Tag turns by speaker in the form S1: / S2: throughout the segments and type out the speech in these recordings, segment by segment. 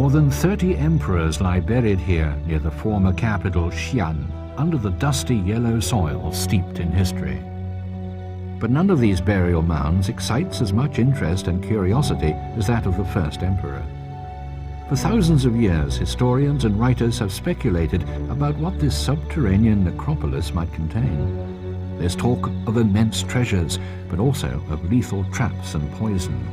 S1: More than 30 emperors lie buried here near the former capital Xi'an, under the dusty yellow soil steeped in history. But none of these burial mounds excites as much interest and curiosity as that of the first emperor. For thousands of years, historians and writers have speculated about what this subterranean necropolis might contain. There's talk of immense treasures, but also of lethal traps and poison.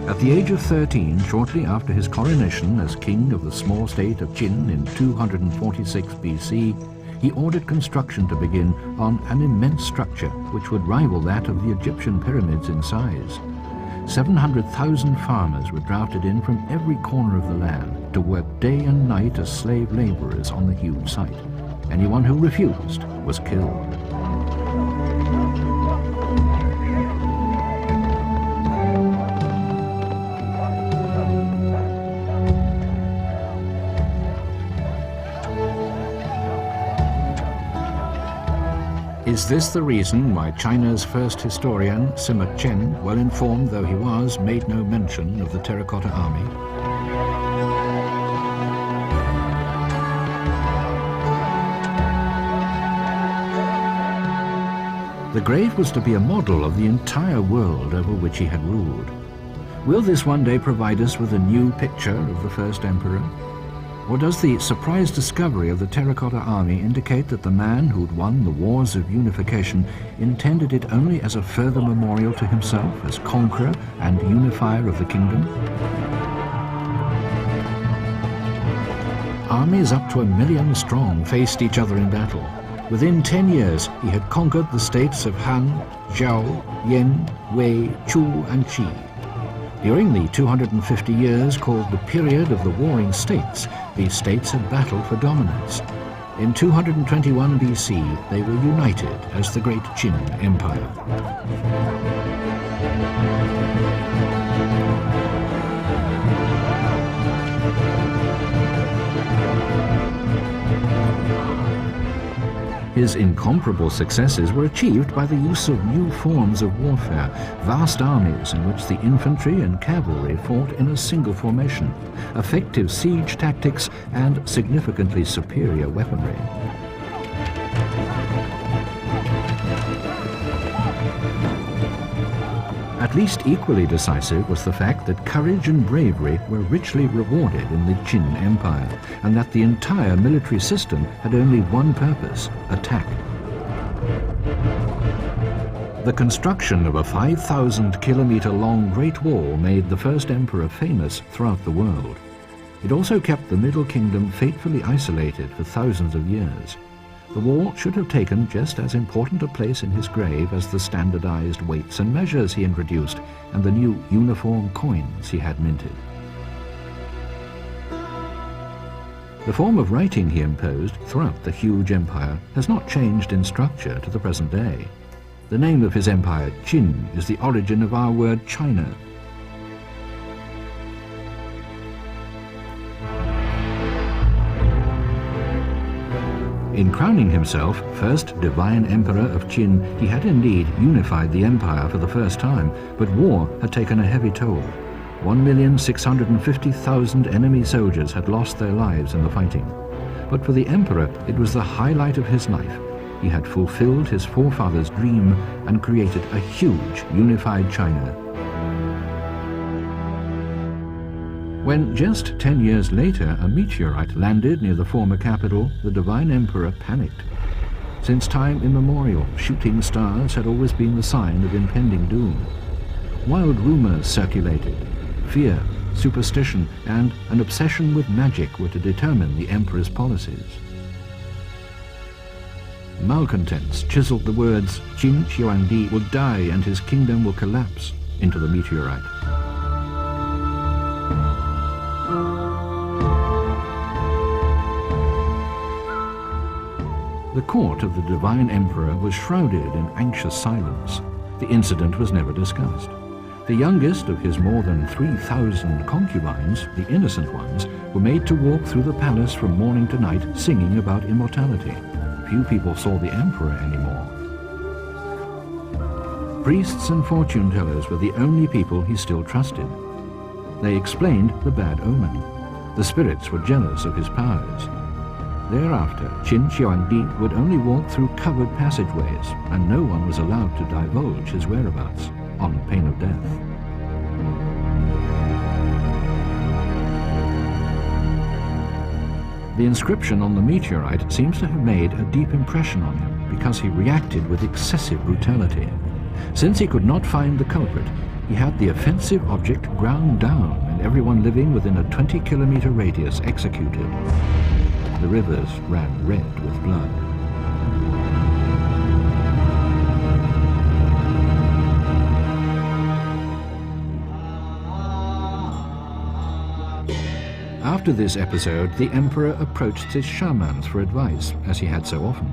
S1: At the age of 13, shortly after his coronation as king of the small state of Qin in 246 BC, he ordered construction to begin on an immense structure which would rival that of the Egyptian pyramids in size. 700,000 farmers were drafted in from every corner of the land to work day and night as slave laborers on the huge site. Anyone who refused was killed. Is this the reason why China's first historian, Sima Qian, well informed though he was, made no mention of the Terracotta Army? The grave was to be a model of the entire world over which he had ruled. Will this one day provide us with a new picture of the first emperor? Or does the surprise discovery of the Terracotta Army indicate that the man who'd won the wars of unification intended it only as a further memorial to himself as conqueror and unifier of the kingdom? Armies up to 1 million strong faced each other in battle. Within 10 years, he had conquered the states of Han, Zhao, Yan, Wei, Chu, and Qi. During the 250 years called the period of the Warring States, these states had battled for dominance. In 221 BC, they were united as the Great Qin Empire. His incomparable successes were achieved by the use of new forms of warfare, vast armies in which the infantry and cavalry fought in a single formation, effective siege tactics, and significantly superior weaponry. At least equally decisive was the fact that courage and bravery were richly rewarded in the Qin Empire, and that the entire military system had only one purpose: attack. The construction of a 5,000-kilometer-long Great Wall made the first emperor famous throughout the world. It also kept the Middle Kingdom fatefully isolated for thousands of years. The wall should have taken just as important a place in his grave as the standardized weights and measures he introduced and the new uniform coins he had minted. The form of writing he imposed throughout the huge empire has not changed in structure to the present day. The name of his empire, Qin, is the origin of our word China. In crowning himself first divine emperor of Qin, he had indeed unified the empire for the first time, but war had taken a heavy toll. 1,650,000 enemy soldiers had lost their lives in the fighting. But for the emperor, it was the highlight of his life. He had fulfilled his forefathers' dream and created a huge unified China. When just 10 years later a meteorite landed near the former capital, the divine emperor panicked. Since time immemorial, shooting stars had always been the sign of impending doom. Wild rumors circulated. Fear, superstition, and an obsession with magic were to determine the emperor's policies. Malcontents chiseled the words, "Qin Shi Huang will die and his kingdom will collapse," into the meteorite. The court of the divine emperor was shrouded in anxious silence. The incident was never discussed. The youngest of his more than 3,000 concubines, the innocent ones, were made to walk through the palace from morning to night singing about immortality. Few people saw the emperor anymore. Priests and fortune tellers were the only people he still trusted. They explained the bad omen. The spirits were jealous of his powers. Thereafter, Qin Shi Huang would only walk through covered passageways, and no one was allowed to divulge his whereabouts, on pain of death. The inscription on the meteorite seems to have made a deep impression on him because he reacted with excessive brutality. Since he could not find the culprit, he had the offensive object ground down and everyone living within a 20-kilometer radius executed. The rivers ran red with blood. After this episode, the emperor approached his shamans for advice, as he had so often.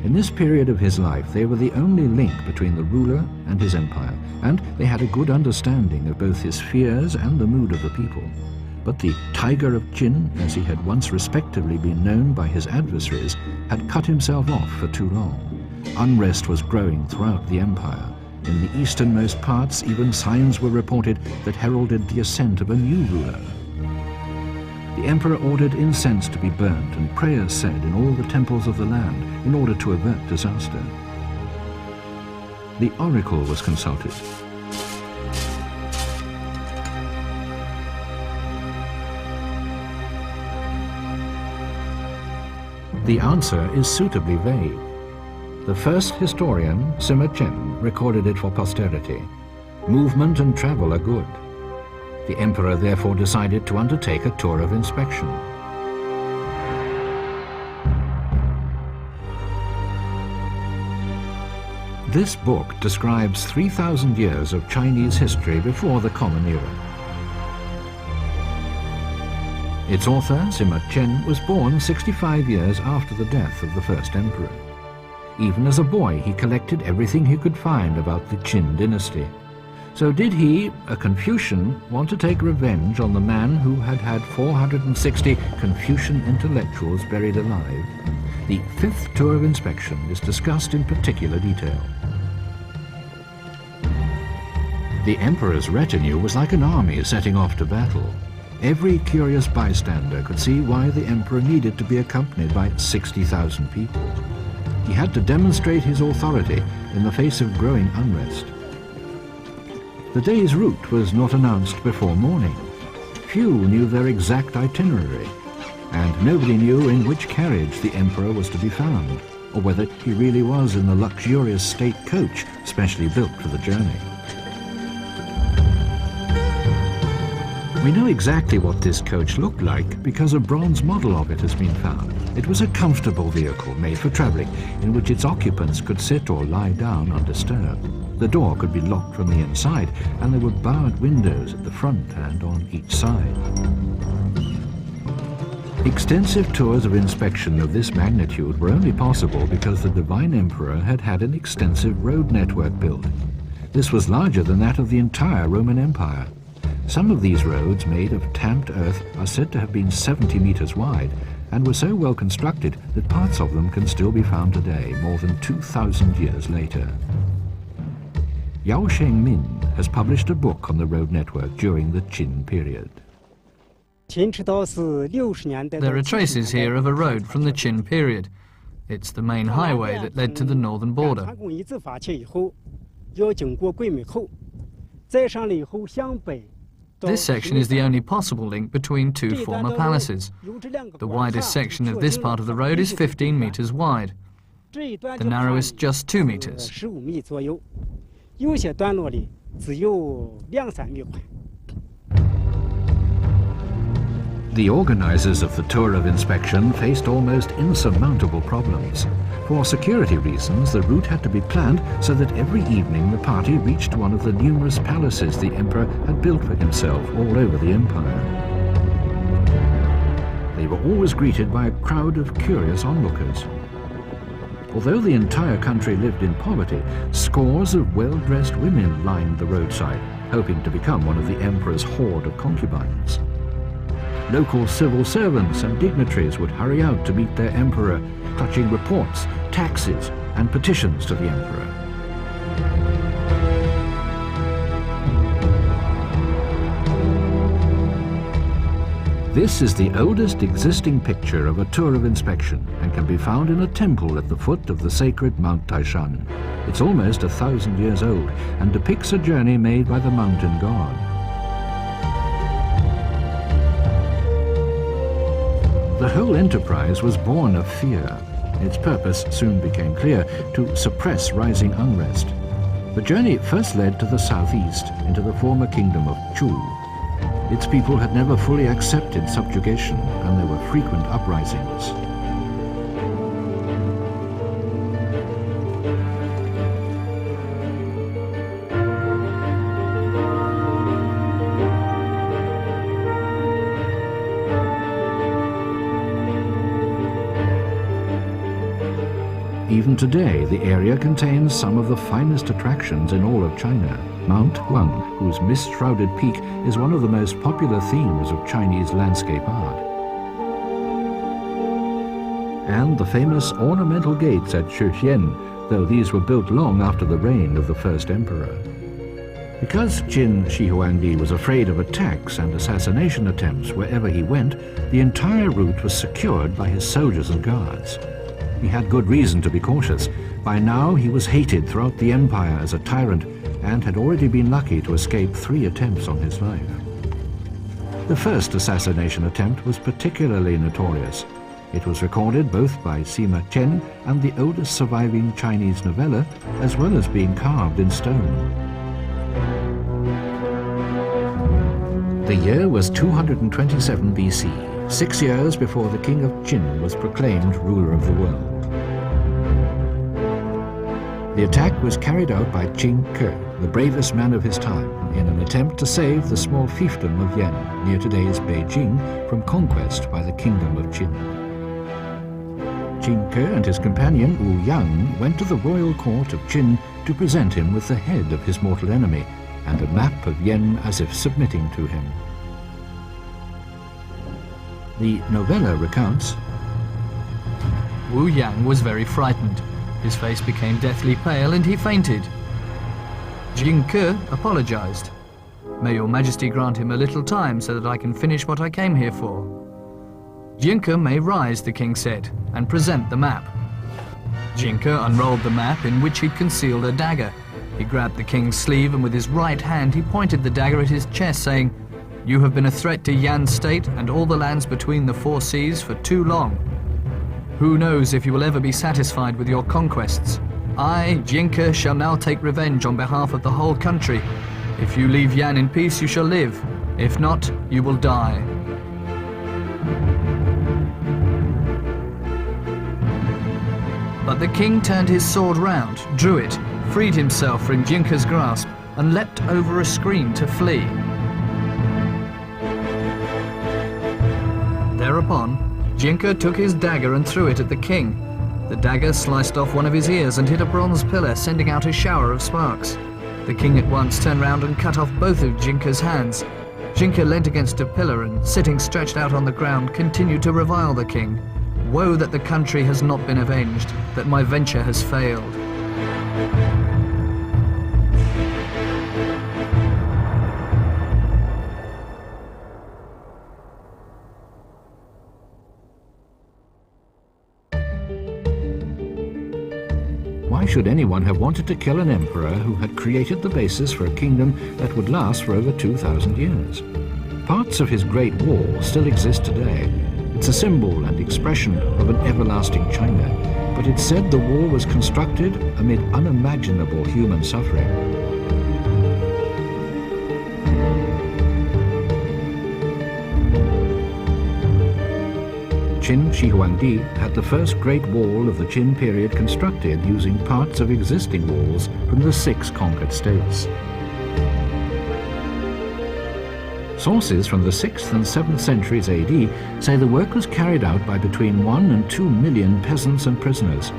S1: In this period of his life, they were the only link between the ruler and his empire, and they had a good understanding of both his fears and the mood of the people. But the Tiger of Qin, as he had once respectively been known by his adversaries, had cut himself off for too long. Unrest was growing throughout the empire. In the easternmost parts, even signs were reported that heralded the ascent of a new ruler. The emperor ordered incense to be burnt and prayers said in all the temples of the land in order to avert disaster. The oracle was consulted. The answer is suitably vague. The first historian, Sima Chen, recorded it for posterity. Movement and travel are good. The emperor therefore decided to undertake a tour of inspection. This book describes 3,000 years of Chinese history before the Common Era. Its author, Sima Chen, was born 65 years after the death of the first emperor. Even as a boy, he collected everything he could find about the Qin dynasty. So did he, a Confucian, want to take revenge on the man who had had 460 Confucian intellectuals buried alive? The fifth tour of inspection is discussed in particular detail. The emperor's retinue was like an army setting off to battle. Every curious bystander could see why the emperor needed to be accompanied by 60,000 people. He had to demonstrate his authority in the face of growing unrest. The day's route was not announced before morning. Few knew their exact itinerary, and nobody knew in which carriage the emperor was to be found, or whether he really was in the luxurious state coach specially built for the journey. We know exactly what this coach looked like because a bronze model of it has been found. It was a comfortable vehicle made for traveling in which its occupants could sit or lie down undisturbed. The door could be locked from the inside and there were barred windows at the front and on each side. Extensive tours of inspection of this magnitude were only possible because the divine emperor had had an extensive road network built. This was larger than that of the entire Roman Empire. Some of these roads, made of tamped earth, are said to have been 70 meters wide and were so well constructed that parts of them can still be found today, more than 2,000 years later. Yao Shengmin has published a book on the road network during the Qin period.
S2: There are traces here of a road from the Qin period. It's the main highway that led to the northern border. This section is the only possible link between two former palaces. The widest section of this part of the road is 15 meters wide, the narrowest just 2 meters.
S1: The organizers of the tour of inspection faced almost insurmountable problems. For security reasons, the route had to be planned so that every evening the party reached one of the numerous palaces the emperor had built for himself all over the empire. They were always greeted by a crowd of curious onlookers. Although the entire country lived in poverty, scores of well-dressed women lined the roadside, hoping to become one of the emperor's horde of concubines. Local civil servants and dignitaries would hurry out to meet their emperor, clutching reports, taxes, and petitions to the emperor. This is the oldest existing picture of a tour of inspection and can be found in a temple at the foot of the sacred Mount Taishan. It's almost 1,000 years old and depicts a journey made by the mountain god. The whole enterprise was born of fear. Its purpose soon became clear: to suppress rising unrest. The journey first led to the southeast, into the former kingdom of Chu. Its people had never fully accepted subjugation, and there were frequent uprisings. Even today, the area contains some of the finest attractions in all of China. Mount Huang, whose mist-shrouded peak is one of the most popular themes of Chinese landscape art. And the famous ornamental gates at Shixian, though these were built long after the reign of the first emperor. Because Qin Shi Huang was afraid of attacks and assassination attempts wherever he went, the entire route was secured by his soldiers and guards. He had good reason to be cautious. By now he was hated throughout the empire as a tyrant and had already been lucky to escape 3 attempts on his life. The first assassination attempt was particularly notorious. It was recorded both by Sima Qian and the oldest surviving Chinese novella, as well as being carved in stone. The year was 227 BC, 6 years before the king of Qin was proclaimed ruler of the world. The attack was carried out by Qin Ke, the bravest man of his time, in an attempt to save the small fiefdom of Yan, near today's Beijing, from conquest by the kingdom of Qin. Qin Ke and his companion Wu Yang went to the royal court of Qin to present him with the head of his mortal enemy and a map of Yan as if submitting to him. The novella recounts,
S2: Wu Yang was very frightened. His face became deathly pale and he fainted. Qin Ke apologized. May your majesty grant him a little time so that I can finish what I came here for. Qin Ke may rise, the king said, and present the map. Qin Ke unrolled the map, in which he'd concealed a dagger. He grabbed the king's sleeve and with his right hand he pointed the dagger at his chest, saying, "You have been a threat to Yan's state and all the lands between the 4 seas for too long. Who knows if you will ever be satisfied with your conquests? I, Qin Ke, shall now take revenge on behalf of the whole country. If you leave Yan in peace, you shall live. If not, you will die." But the king turned his sword round, drew it, freed himself from Qin Ke's grasp, and leapt over a screen to flee. Thereupon, Qin Ke took his dagger and threw it at the king. The dagger sliced off one of his ears and hit a bronze pillar, sending out a shower of sparks. The king at once turned round and cut off both of Qin Ke's hands. Qin Ke leant against a pillar and, sitting stretched out on the ground, continued to revile the king. "Woe that the country has not been avenged, that my venture has failed."
S1: Why should anyone have wanted to kill an emperor who had created the basis for a kingdom that would last for over 2,000 years? Parts of his Great Wall still exist today. It's a symbol and expression of an everlasting China, but it's said the wall was constructed amid unimaginable human suffering. Qin Shi Huang had the first Great Wall of the Qin period constructed using parts of existing walls from the 6 conquered states. Sources from the 6th and 7th centuries AD say the work was carried out by between 1 and 2 million peasants and prisoners.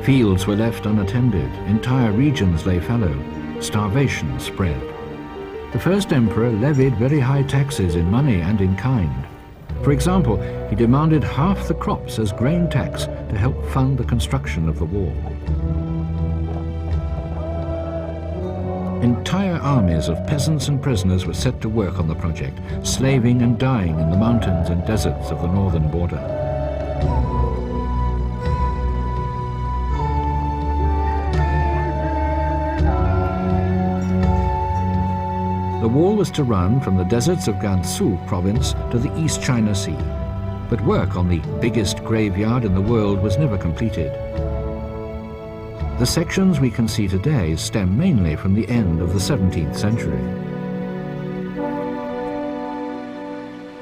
S1: Fields were left unattended, entire regions lay fallow, starvation spread. The first emperor levied very high taxes in money and in kind. For example, he demanded half the crops as grain tax to help fund the construction of the wall. Entire armies of peasants and prisoners were set to work on the project, slaving and dying in the mountains and deserts of the northern border. The wall was to run from the deserts of Gansu province to the East China Sea, but work on the biggest graveyard in the world was never completed. The sections we can see today stem mainly from the end of the 17th century.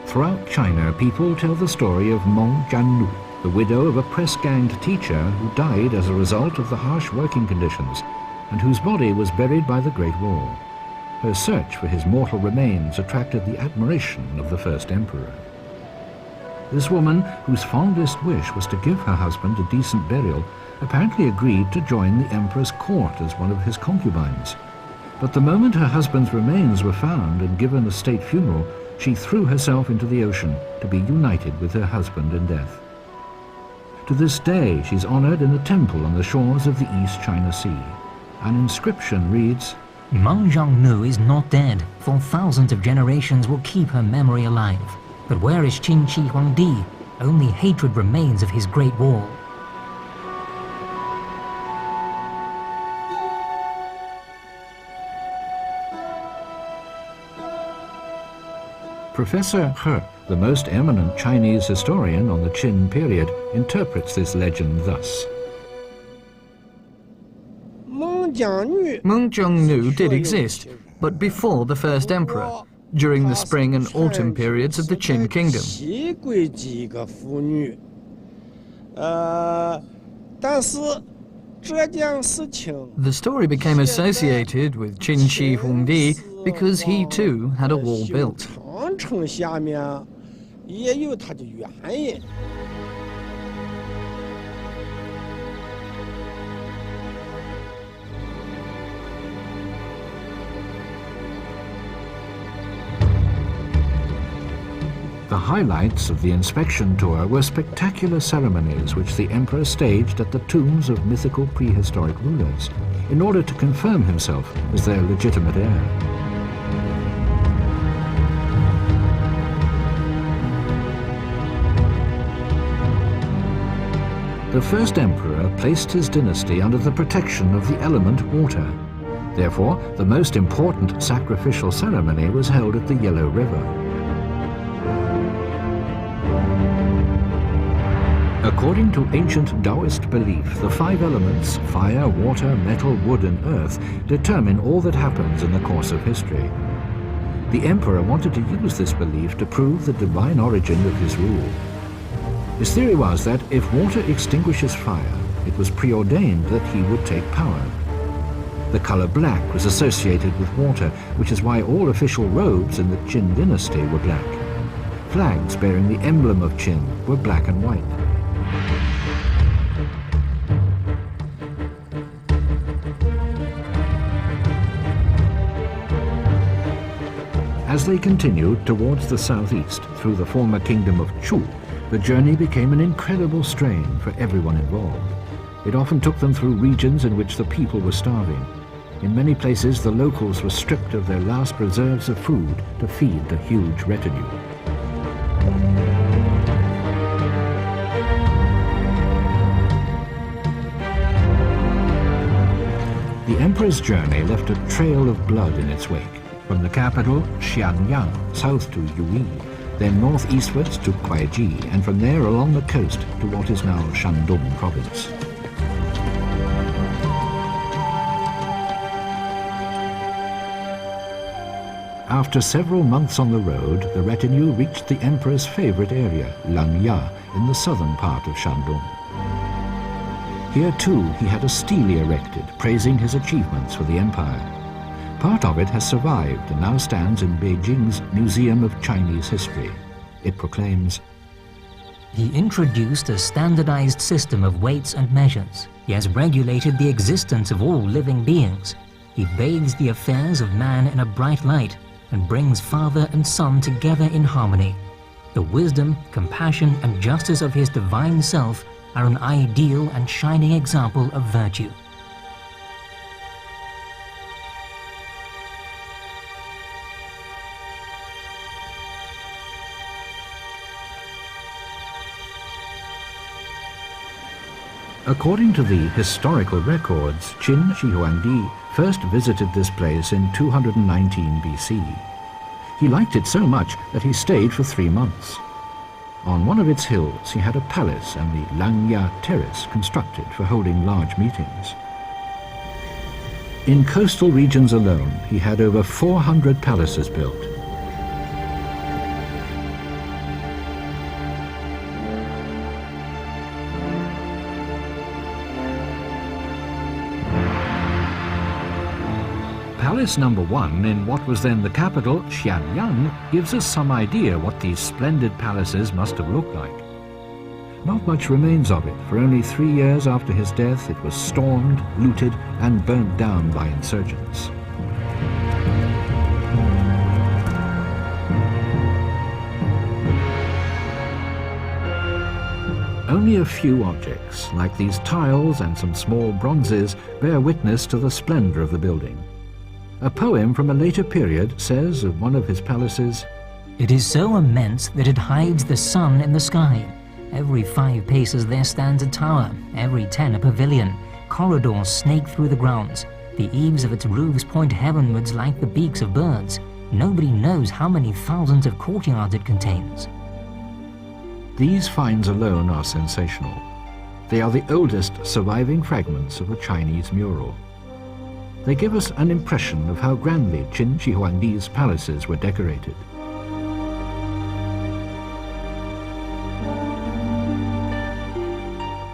S1: Throughout China, people tell the story of Meng Jianlu, the widow of a press-ganged teacher who died as a result of the harsh working conditions and whose body was buried by the Great Wall. Her search for his mortal remains attracted the admiration of the first emperor. This woman, whose fondest wish was to give her husband a decent burial, apparently agreed to join the emperor's court as one of his concubines. But the moment her husband's remains were found and given a state funeral, she threw herself into the ocean to be united with her husband in death. To this day, she's honored in a temple on the shores of the East China Sea. An inscription reads,
S3: Meng Jianlu is not dead, for thousands of generations will keep her memory alive. But where is Qin Shi Huang? Only hatred remains of his great wall.
S1: Professor He, the most eminent Chinese historian on the Qin period, interprets this legend thus.
S2: Meng Jianlu did exist, but before the first emperor, during the spring and autumn periods of the Qin kingdom. The story became associated with Qin Shi Huang because he too had a wall built.
S1: The highlights of the inspection tour were spectacular ceremonies which the emperor staged at the tombs of mythical prehistoric rulers in order to confirm himself as their legitimate heir. The first emperor placed his dynasty under the protection of the element water. Therefore, the most important sacrificial ceremony was held at the Yellow River. According to ancient Taoist belief, the five elements, fire, water, metal, wood and earth, determine all that happens in the course of history. The emperor wanted to use this belief to prove the divine origin of his rule. His theory was that if water extinguishes fire, it was preordained that he would take power. The color black was associated with water, which is why all official robes in the Qin dynasty were black. Flags bearing the emblem of Qin were black and white. As they continued towards the southeast through the former kingdom of Chu, the journey became an incredible strain for everyone involved. It often took them through regions in which the people were starving. In many places, the locals were stripped of their last reserves of food to feed the huge retinue. The emperor's journey left a trail of blood in its wake, from the capital, Xianyang, south to Yui, then northeastwards to Kuaiji, and from there along the coast to what is now Shandong province. After several months on the road, the retinue reached the emperor's favorite area, Langya, in the southern part of Shandong. Here too he had a stele erected, praising his achievements for the empire. Part of it has survived and now stands in Beijing's Museum of Chinese History. It proclaims,
S3: He introduced a standardized system of weights and measures. He has regulated the existence of all living beings. He bathes the affairs of man in a bright light and brings father and son together in harmony. The wisdom, compassion, and justice of his divine self are an ideal and shining example of virtue.
S1: According to the historical records, Qin Shi Huang first visited this place in 219 BC. He liked it so much that he stayed for 3 months. On one of its hills, he had a palace and the Langya terrace constructed for holding large meetings. In coastal regions alone, he had over 400 palaces built. Palace number 1 in what was then the capital, Xianyang, gives us some idea what these splendid palaces must have looked like. Not much remains of it, for only 3 years after his death it was stormed, looted and burnt down by insurgents. Only a few objects, like these tiles and some small bronzes, bear witness to the splendor of the building. A poem from a later period says of one of his palaces,
S3: "It is so immense that it hides the sun in the sky. Every 5 paces there stands a tower, every 10 a pavilion. Corridors snake through the grounds. The eaves of its roofs point heavenwards like the beaks of birds. Nobody knows how many thousands of courtyards it contains."
S1: These finds alone are sensational. They are the oldest surviving fragments of a Chinese mural. They give us an impression of how grandly Qin Shi Huangdi's palaces were decorated.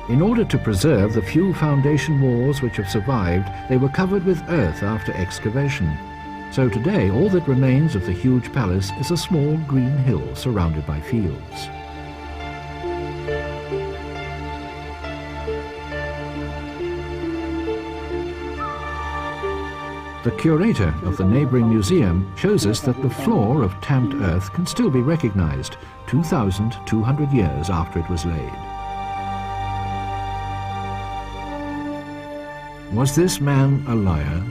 S1: In order to preserve the few foundation walls which have survived, they were covered with earth after excavation. So today all that remains of the huge palace is a small green hill surrounded by fields. The curator of the neighboring museum shows us that the floor of tamped earth can still be recognized 2,200 years after it was laid. Was this man a liar?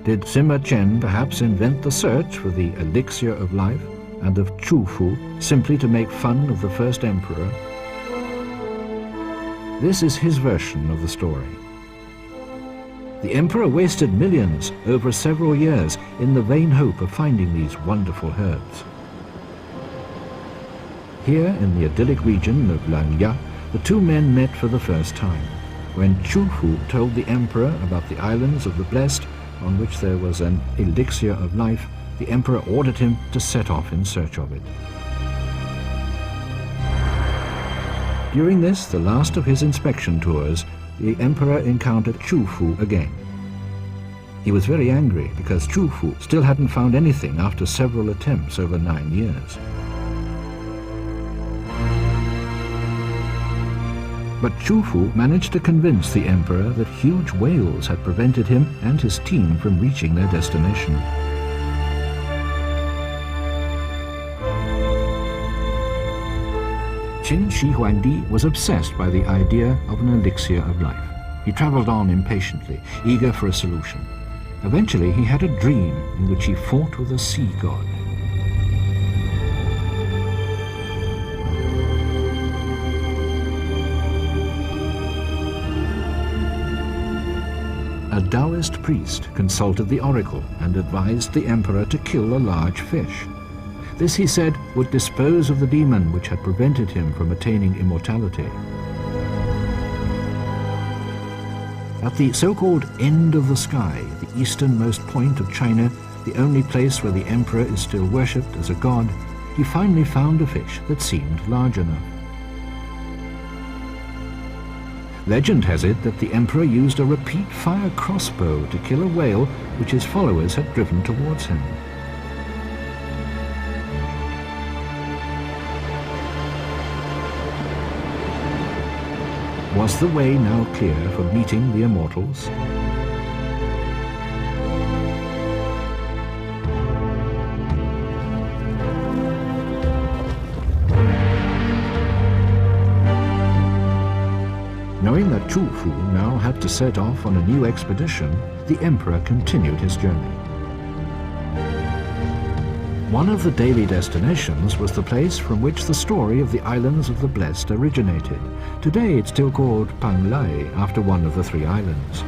S1: Did Sima Qian perhaps invent the search for the elixir of life, and of Chu Fu simply to make fun of the first emperor? This is his version of the story. The emperor wasted millions over several years in the vain hope of finding these wonderful herbs. Here in the idyllic region of Langya, the 2 men met for the first time. When Chu Fu told the emperor about the islands of the Blessed, on which there was an elixir of life, the emperor ordered him to set off in search of it. During this, the last of his inspection tours, the emperor encountered Chu Fu again. He was very angry because Chu Fu still hadn't found anything after several attempts over 9 years. But Chu Fu managed to convince the emperor that huge whales had prevented him and his team from reaching their destination. Qin Shi Huangdi was obsessed by the idea of an elixir of life. He traveled on impatiently, eager for a solution. Eventually he had a dream in which he fought with a sea god. A Taoist priest consulted the oracle and advised the emperor to kill a large fish. This, he said, would dispose of the demon which had prevented him from attaining immortality. At the so-called end of the sky, the easternmost point of China, the only place where the emperor is still worshipped as a god, he finally found a fish that seemed large enough. Legend has it that the emperor used a repeat fire crossbow to kill a whale which his followers had driven towards him. Was the way now clear for meeting the immortals? Knowing that Chu Fu now had to set off on a new expedition, the emperor continued his journey. One of the daily destinations was the place from which the story of the Islands of the Blessed originated. Today it's still called Panglai, after one of the 3 islands.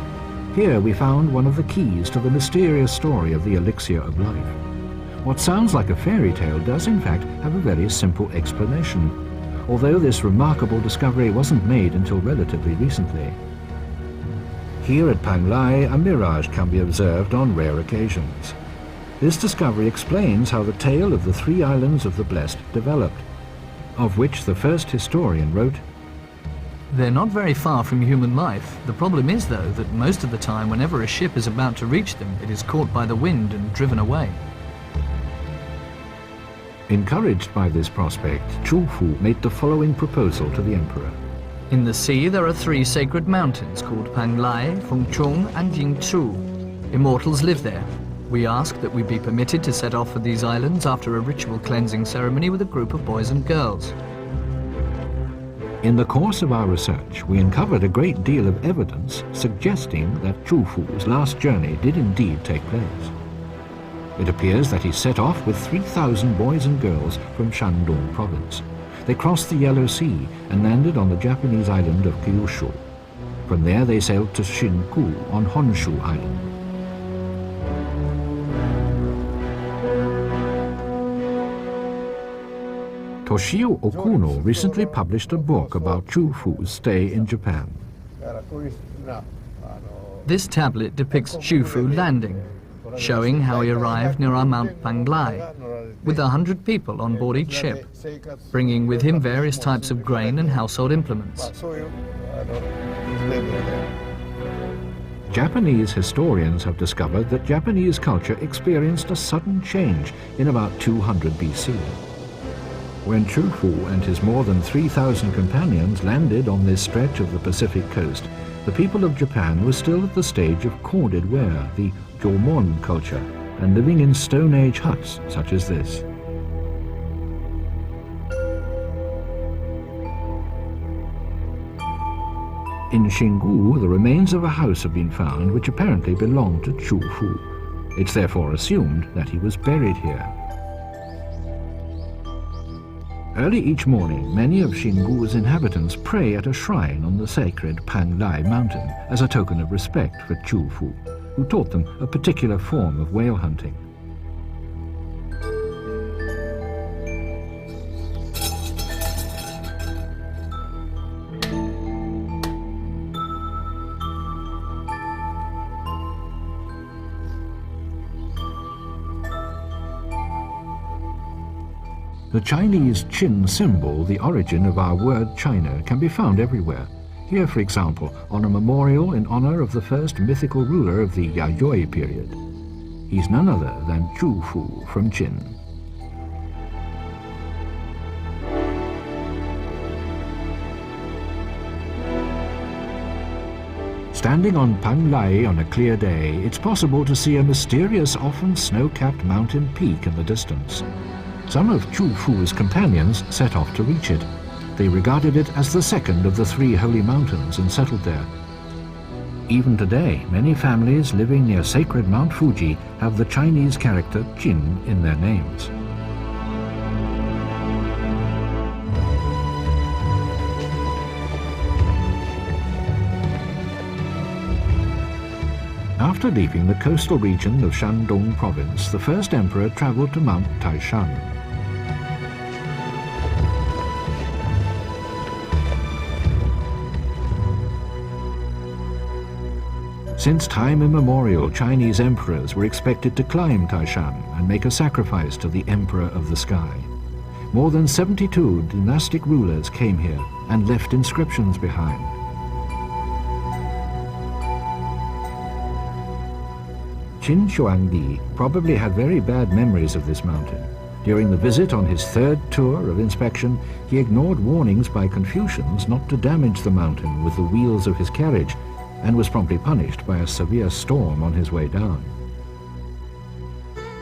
S1: Here we found one of the keys to the mysterious story of the elixir of life. What sounds like a fairy tale does in fact have a very simple explanation, although this remarkable discovery wasn't made until relatively recently. Here at Panglai, a mirage can be observed on rare occasions. This discovery explains how the tale of the 3 islands of the Blessed developed, of which the first historian wrote,
S2: "They're not very far from human life. The problem is, though, that most of the time whenever a ship is about to reach them, it is caught by the wind and driven away."
S1: Encouraged by this prospect, Chu Fu made the following proposal to the emperor.
S2: In the sea there are 3 sacred mountains called Panglai, Fengchong and Yingchu. Immortals live there. We ask that we be permitted to set off for these islands after a ritual cleansing ceremony with a group of boys and girls.
S1: In the course of our research, we uncovered a great deal of evidence suggesting that Chu Fu's last journey did indeed take place. It appears that he set off with 3,000 boys and girls from Shandong province. They crossed the Yellow Sea and landed on the Japanese island of Kyushu. From there they sailed to Shinku on Honshu Island. Toshio Okuno recently published a book about Chu Fu's stay in Japan.
S2: This tablet depicts Chu Fu landing, showing how he arrived near our Mount Panglai, with 100 people on board each ship, bringing with him various types of grain and household implements.
S1: Japanese historians have discovered that Japanese culture experienced a sudden change in about 200 BC. When Chu Fu and his more than 3,000 companions landed on this stretch of the Pacific coast, the people of Japan were still at the stage of corded wear, the Jomon culture, and living in Stone Age huts such as this. In Xingu, the remains of a house have been found which apparently belonged to Chu Fu. It's therefore assumed that he was buried here. Early each morning, many of Xingu's inhabitants pray at a shrine on the sacred Panglai mountain as a token of respect for Chu Fu, who taught them a particular form of whale hunting. The Chinese Qin symbol, the origin of our word China, can be found everywhere. Here, for example, on a memorial in honor of the first mythical ruler of the Yayoi period. He's none other than Chu Fu from Qin. Standing on Panglai on a clear day, it's possible to see a mysterious, often snow-capped mountain peak in the distance. Some of Chu Fu's companions set off to reach it. They regarded it as the second of the 3 holy mountains and settled there. Even today, many families living near sacred Mount Fuji have the Chinese character Qin in their names. After leaving the coastal region of Shandong province, the first emperor traveled to Mount Taishan. Since time immemorial, Chinese emperors were expected to climb Taishan and make a sacrifice to the Emperor of the Sky. More than 72 dynastic rulers came here and left inscriptions behind. Qin Shi Huang probably had very bad memories of this mountain. During the visit on his 3rd tour of inspection, he ignored warnings by Confucians not to damage the mountain with the wheels of his carriage, and was promptly punished by a severe storm on his way down.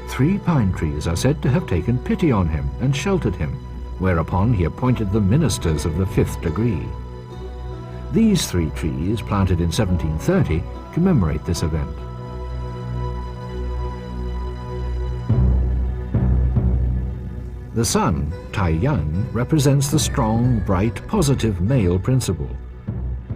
S1: 3 pine trees are said to have taken pity on him and sheltered him, whereupon he appointed them ministers of the 5th degree. These 3 trees, planted in 1730, commemorate this event. The sun, Taiyang, represents the strong, bright, positive male principle.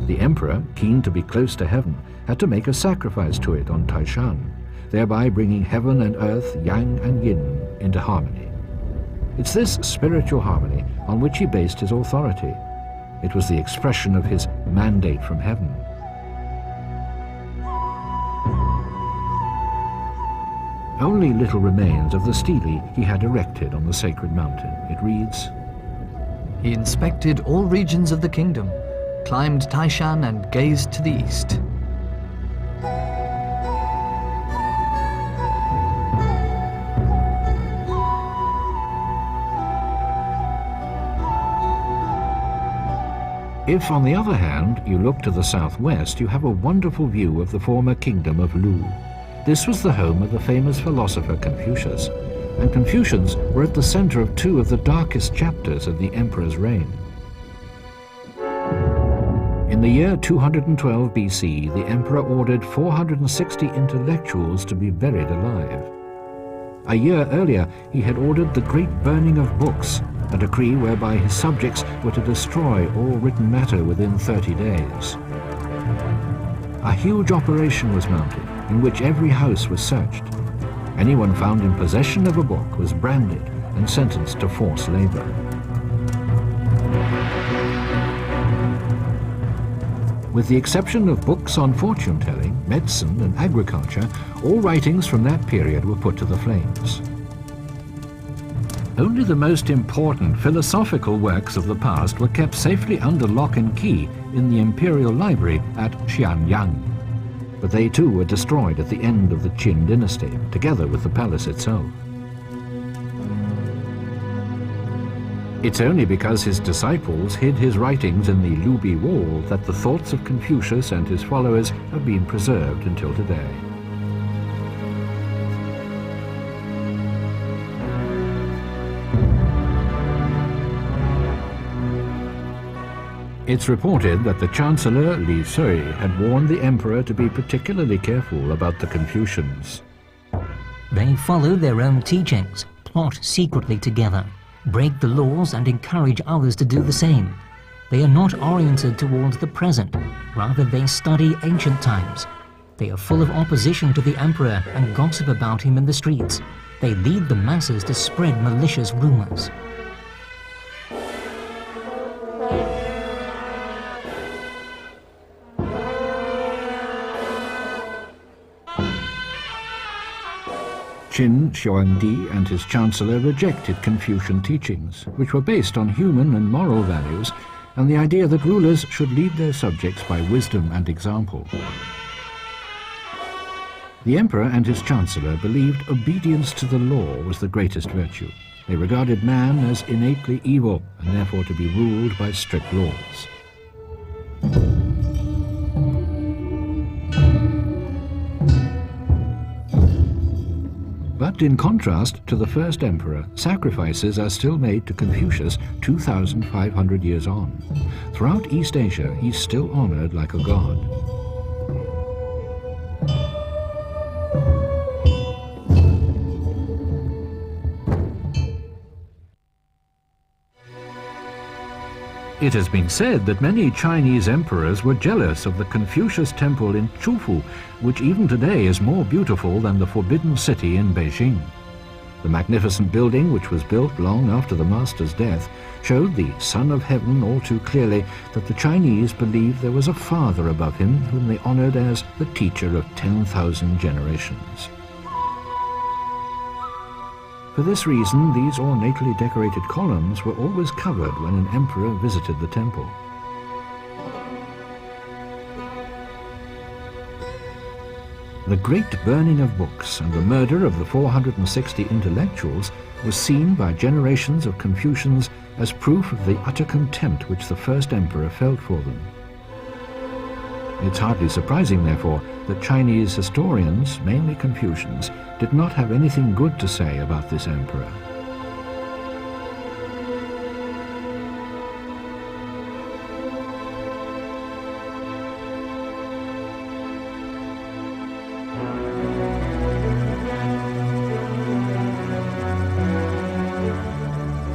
S1: The emperor, keen to be close to heaven, had to make a sacrifice to it on Taishan, thereby bringing heaven and earth, yang and yin, into harmony. It's this spiritual harmony on which he based his authority. It was the expression of his mandate from heaven. Only little remains of the stele he had erected on the sacred mountain. It reads,
S2: "He inspected all regions of the kingdom, climbed Taishan and gazed to the east."
S1: If, on the other hand, you look to the southwest, you have a wonderful view of the former kingdom of Lu. This was the home of the famous philosopher Confucius, and Confucians were at the center of two of the darkest chapters of the emperor's reign. In the year 212 BC, the emperor ordered 460 intellectuals to be buried alive. A year earlier, he had ordered the great burning of books, a decree whereby his subjects were to destroy all written matter within 30 days. A huge operation was mounted, in which every house was searched. Anyone found in possession of a book was branded and sentenced to forced labor. With the exception of books on fortune-telling, medicine and agriculture, all writings from that period were put to the flames. Only the most important philosophical works of the past were kept safely under lock and key in the imperial library at Xianyang. But they too were destroyed at the end of the Qin dynasty, together with the palace itself. It's only because his disciples hid his writings in the Lubi wall that the thoughts of Confucius and his followers have been preserved until today. It's reported that the Chancellor Li Sui had warned the emperor to be particularly careful about the Confucians.
S3: They follow their own teachings, plot secretly together, break the laws and encourage others to do the same. They are not oriented towards the present, rather they study ancient times. They are full of opposition to the emperor and gossip about him in the streets. They lead the masses to spread malicious rumors.
S1: Qin Shi Huang and his chancellor rejected Confucian teachings, which were based on human and moral values, and the idea that rulers should lead their subjects by wisdom and example. The emperor and his chancellor believed obedience to the law was the greatest virtue. They regarded man as innately evil, and therefore to be ruled by strict laws. But in contrast to the first emperor, sacrifices are still made to Confucius 2,500 years on. Throughout East Asia, he's still honored like a god. It has been said that many Chinese emperors were jealous of the Confucius temple in Chufu, which even today is more beautiful than the Forbidden City in Beijing. The magnificent building, which was built long after the master's death, showed the Son of Heaven all too clearly that the Chinese believed there was a father above him whom they honored as the teacher of 10,000 generations. For this reason, these ornately decorated columns were always covered when an emperor visited the temple. The great burning of books and the murder of the 460 intellectuals was seen by generations of Confucians as proof of the utter contempt which the first emperor felt for them. It's hardly surprising, therefore, that Chinese historians, mainly Confucians, did not have anything good to say about this emperor.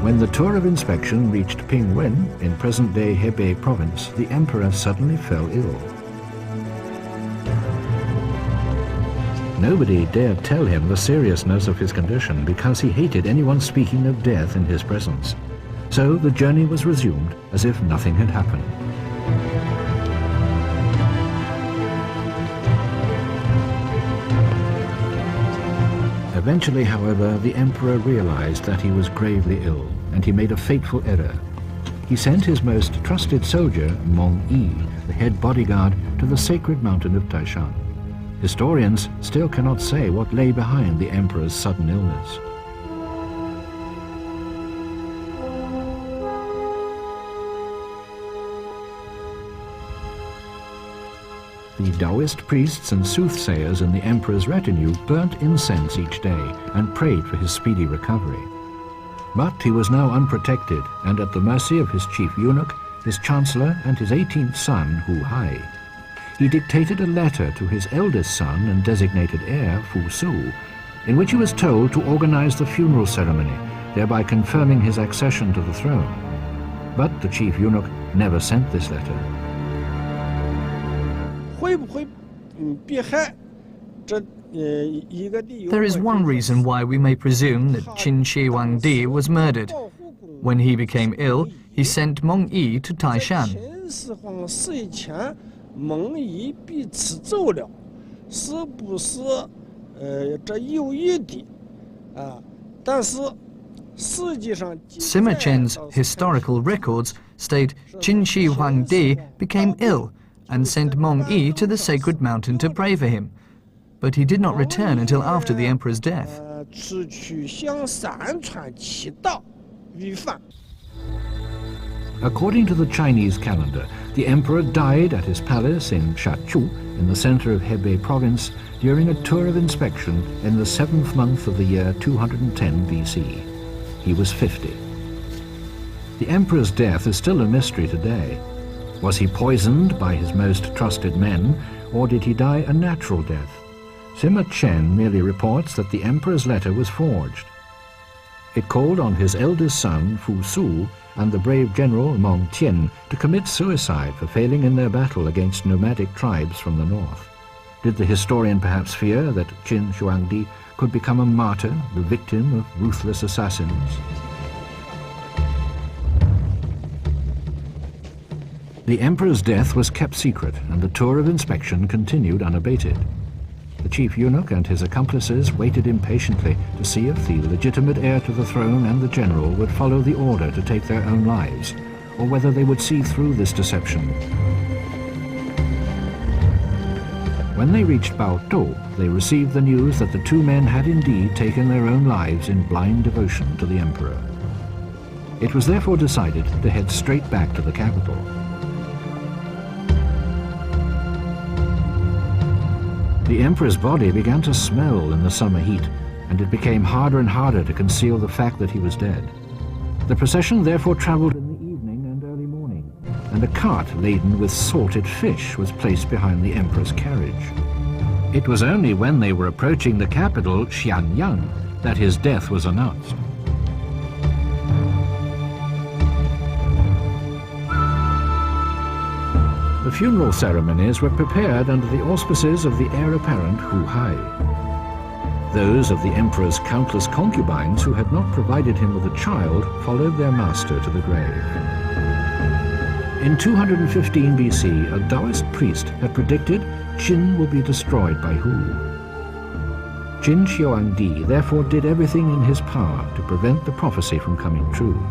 S1: When the tour of inspection reached Pingwen in present-day Hebei province, the emperor suddenly fell ill. Nobody dared tell him the seriousness of his condition because he hated anyone speaking of death in his presence. So the journey was resumed as if nothing had happened. Eventually, however, the emperor realized that he was gravely ill, and he made a fateful error. He sent his most trusted soldier, Meng Yi, the head bodyguard, to the sacred mountain of Taishan. Historians still cannot say what lay behind the emperor's sudden illness. The Taoist priests and soothsayers in the emperor's retinue burnt incense each day and prayed for his speedy recovery. But he was now unprotected and at the mercy of his chief eunuch, his chancellor, and his 18th son, Hu Hai. He dictated a letter to his eldest son and designated heir, Fu Su, in which he was told to organize the funeral ceremony, thereby confirming his accession to the throne. But the chief eunuch never sent this letter.
S2: There is one reason why we may presume that Qin Shi Huang was murdered. When he became ill, he sent Meng Yi to Taishan. Sima Chen's historical records state Qin Shi Huang became ill and sent Meng Yi to the sacred mountain to pray for him. But he did not return until after the emperor's death.
S1: According to the Chinese calendar, the emperor died at his palace in Shachu, in the center of Hebei province, during a tour of inspection in the 7th month of the year 210 BC. He was 50. The emperor's death is still a mystery today. Was he poisoned by his most trusted men, or did he die a natural death? Sima Chen merely reports that the emperor's letter was forged. It called on his eldest son, Fu Su, and the brave general Meng Tian to commit suicide for failing in their battle against nomadic tribes from the north. Did the historian perhaps fear that Qin Shi Huang could become a martyr, the victim of ruthless assassins? The emperor's death was kept secret, and the tour of inspection continued unabated. The chief eunuch and his accomplices waited impatiently to see if the legitimate heir to the throne and the general would follow the order to take their own lives, or whether they would see through this deception. When they reached Baotou, they received the news that the two men had indeed taken their own lives in blind devotion to the emperor. It was therefore decided to head straight back to the capital. The emperor's body began to smell in the summer heat, and it became harder and harder to conceal the fact that he was dead. The procession therefore traveled in the evening and early morning, and a cart laden with salted fish was placed behind the emperor's carriage. It was only when they were approaching the capital, Xianyang, that his death was announced. The funeral ceremonies were prepared under the auspices of the heir apparent Hu Hai. Those of the emperor's countless concubines who had not provided him with a child followed their master to the grave. In 215 BC, a Taoist priest had predicted Qin would be destroyed by Hu. Qin Shi Huang therefore did everything in his power to prevent the prophecy from coming true.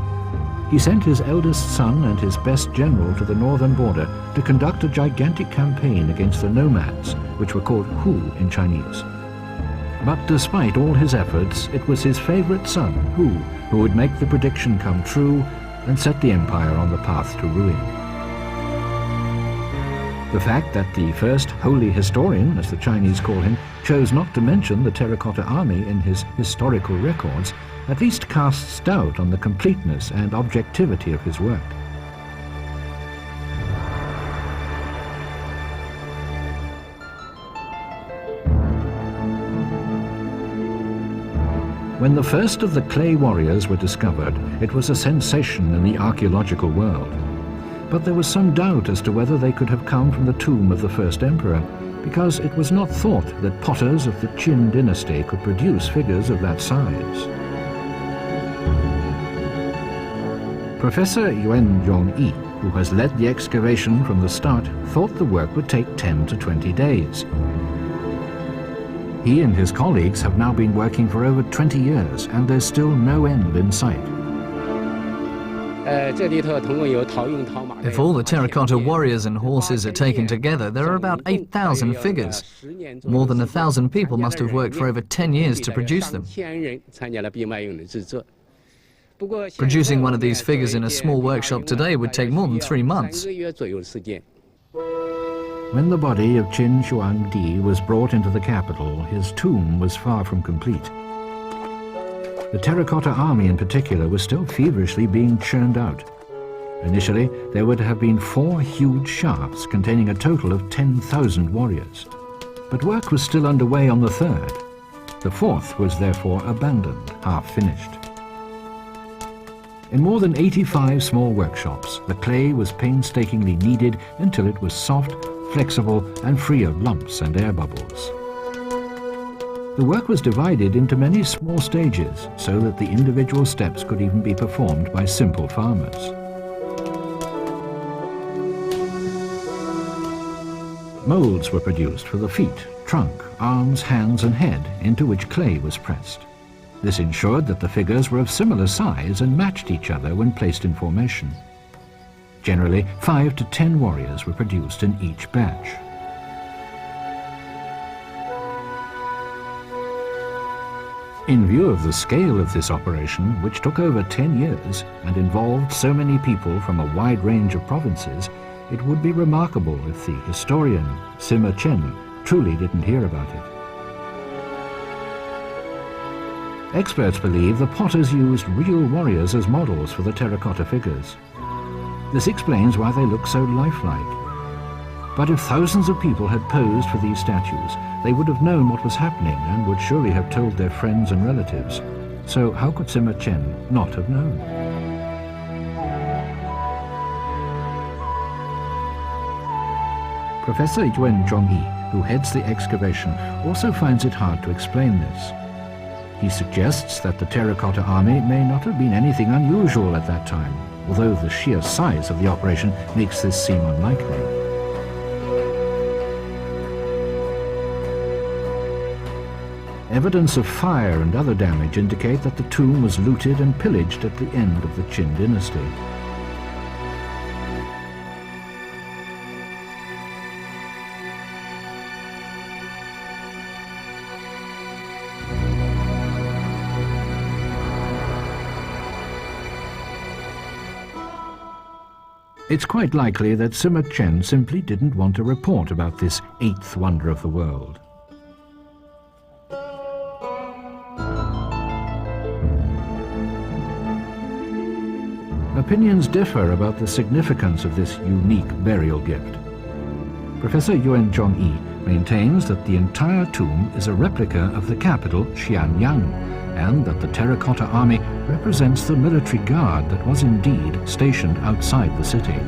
S1: He sent his eldest son and his best general to the northern border to conduct a gigantic campaign against the nomads, which were called Hu in Chinese. But despite all his efforts, it was his favorite son, Hu, who would make the prediction come true and set the empire on the path to ruin. The fact that the first holy historian, as the Chinese call him, chose not to mention the Terracotta Army in his historical records at least casts doubt on the completeness and objectivity of his work. When the first of the clay warriors were discovered, it was a sensation in the archaeological world. But there was some doubt as to whether they could have come from the tomb of the first emperor, because it was not thought that potters of the Qin dynasty could produce figures of that size. Professor Yuan Zhongyi, who has led the excavation from the start, thought the work would take 10 to 20 days. He and his colleagues have now been working for over 20 years, and there's still no end in sight.
S2: If all the terracotta warriors and horses are taken together, there are about 8,000 figures. More than 1,000 people must have worked for over 10 years to produce them. Producing one of these figures in a small workshop today would take more than 3 months.
S1: When the body of Qin Shi Huang was brought into the capital, his tomb was far from complete. The terracotta army in particular was still feverishly being churned out. Initially, there would have been 4 huge shafts containing a total of 10,000 warriors. But work was still underway on the 3rd. The 4th was therefore abandoned, half finished. In more than 85 small workshops, the clay was painstakingly kneaded until it was soft, flexible and free of lumps and air bubbles. The work was divided into many small stages so that the individual steps could even be performed by simple farmers. Molds were produced for the feet, trunk, arms, hands and head, into which clay was pressed. This ensured that the figures were of similar size and matched each other when placed in formation. Generally, 5 to 10 warriors were produced in each batch. In view of the scale of this operation, which took over 10 years and involved so many people from a wide range of provinces, it would be remarkable if the historian Sima Chen truly didn't hear about it. Experts believe the potters used real warriors as models for the terracotta figures. This explains why they look so lifelike. But if thousands of people had posed for these statues, they would have known what was happening and would surely have told their friends and relatives. So how could Sima Chen not have known? Professor Yuan Zhongyi, who heads the excavation, also finds it hard to explain this. He suggests that the terracotta army may not have been anything unusual at that time, although the sheer size of the operation makes this seem unlikely. Evidence of fire and other damage indicate that the tomb was looted and pillaged at the end of the Qin dynasty. It's quite likely that Sima Chen simply didn't want to report about this 8th wonder of the world. Opinions differ about the significance of this unique burial gift. Professor Yuan Zhongyi maintains that the entire tomb is a replica of the capital Xianyang, and that the terracotta army represents the military guard that was indeed stationed outside the city.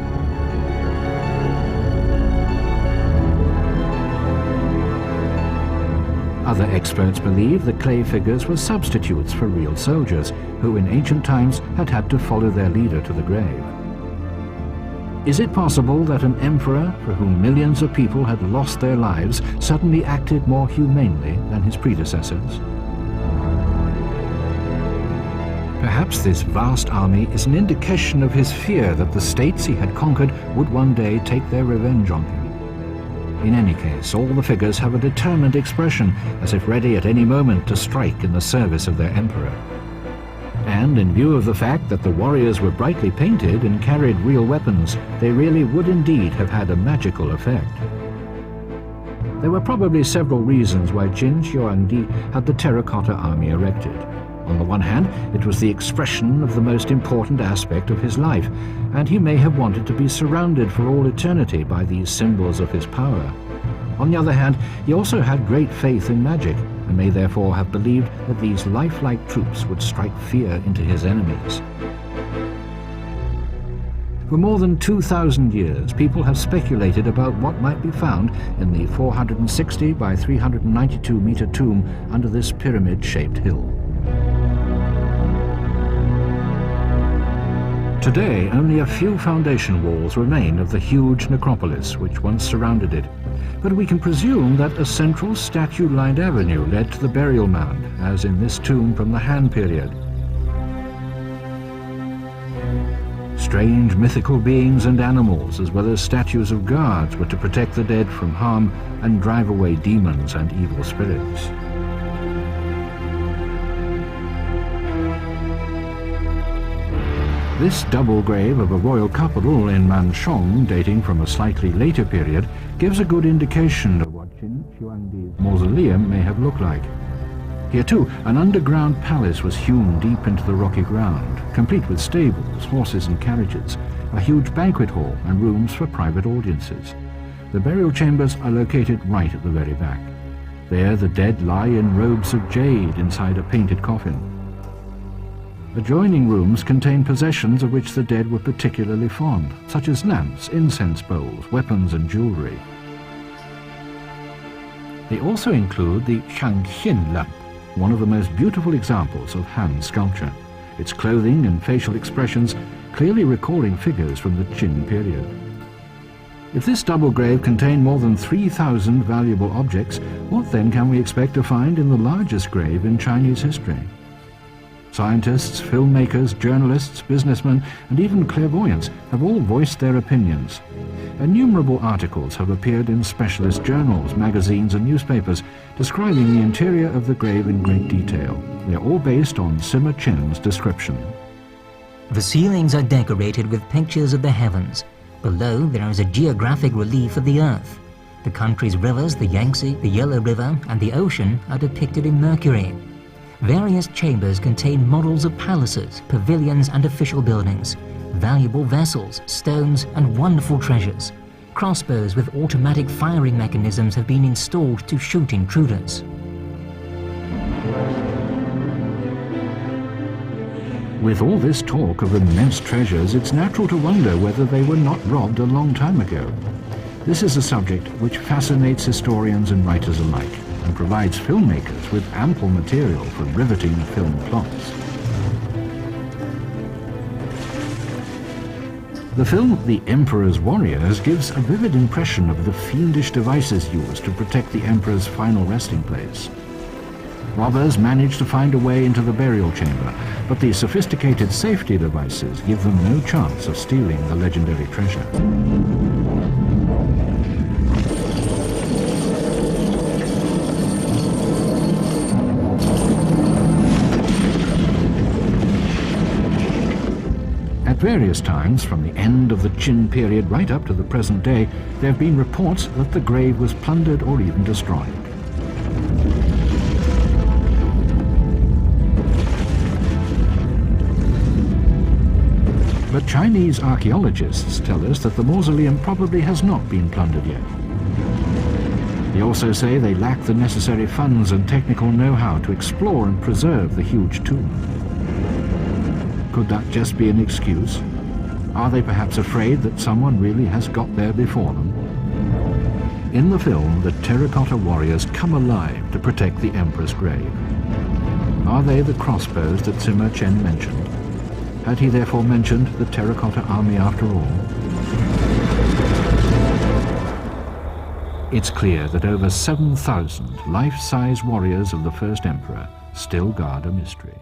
S1: Other experts believe the clay figures were substitutes for real soldiers, who in ancient times had had to follow their leader to the grave. Is it possible that an emperor for whom millions of people had lost their lives suddenly acted more humanely than his predecessors? Perhaps this vast army is an indication of his fear that the states he had conquered would one day take their revenge on him. In any case, all the figures have a determined expression, as if ready at any moment to strike in the service of their emperor. And in view of the fact that the warriors were brightly painted and carried real weapons, they really would indeed have had a magical effect. There were probably several reasons why Qin Shi Huang had the terracotta army erected. On the one hand, it was the expression of the most important aspect of his life, and he may have wanted to be surrounded for all eternity by these symbols of his power. On the other hand, he also had great faith in magic, and may therefore have believed that these lifelike troops would strike fear into his enemies. For more than 2,000 years, people have speculated about what might be found in the 460 by 392 meter tomb under this pyramid-shaped hill. Today, only a few foundation walls remain of the huge necropolis which once surrounded it, but we can presume that a central statue-lined avenue led to the burial mound, as in this tomb from the Han period. Strange mythical beings and animals, as well as statues of guards, were to protect the dead from harm and drive away demons and evil spirits. This double grave of a royal couple in Manchong, dating from a slightly later period, gives a good indication of what Qin Shi Huang's mausoleum may have looked like. Here too, an underground palace was hewn deep into the rocky ground, complete with stables, horses and carriages, a huge banquet hall and rooms for private audiences. The burial chambers are located right at the very back. There the dead lie in robes of jade inside a painted coffin. Adjoining rooms contain possessions of which the dead were particularly fond, such as lamps, incense bowls, weapons and jewellery. They also include the Shangxian lamp, one of the most beautiful examples of Han sculpture, its clothing and facial expressions clearly recalling figures from the Qin period. If this double grave contained more than 3,000 valuable objects, what then can we expect to find in the largest grave in Chinese history? Scientists, filmmakers, journalists, businessmen, and even clairvoyants have all voiced their opinions. Innumerable articles have appeared in specialist journals, magazines, and newspapers describing the interior of the grave in great detail. They are all based on Sima Qian's description.
S3: The ceilings are decorated with pictures of the heavens. Below, there is a geographic relief of the earth. The country's rivers, the Yangtze, the Yellow River, and the ocean are depicted in Mercury. Various chambers contain models of palaces, pavilions, and official buildings, valuable vessels, stones, and wonderful treasures. Crossbows with automatic firing mechanisms have been installed to shoot intruders.
S1: With all this talk of immense treasures, it's natural to wonder whether they were not robbed a long time ago. This is a subject which fascinates historians and writers alike, and provides filmmakers with ample material for riveting film plots. The film The Emperor's Warriors gives a vivid impression of the fiendish devices used to protect the Emperor's final resting place. Robbers manage to find a way into the burial chamber, but the sophisticated safety devices give them no chance of stealing the legendary treasure. At various times, from the end of the Qin period right up to the present day, there have been reports that the grave was plundered or even destroyed. But Chinese archaeologists tell us that the mausoleum probably has not been plundered yet. They also say they lack the necessary funds and technical know-how to explore and preserve the huge tomb. Could that just be an excuse? Are they perhaps afraid that someone really has got there before them? In the film, the terracotta warriors come alive to protect the Emperor's grave. Are they the crossbows that Sima Qian mentioned? Had he therefore mentioned the terracotta army after all? It's clear that over 7,000 life-size warriors of the first emperor still guard a mystery.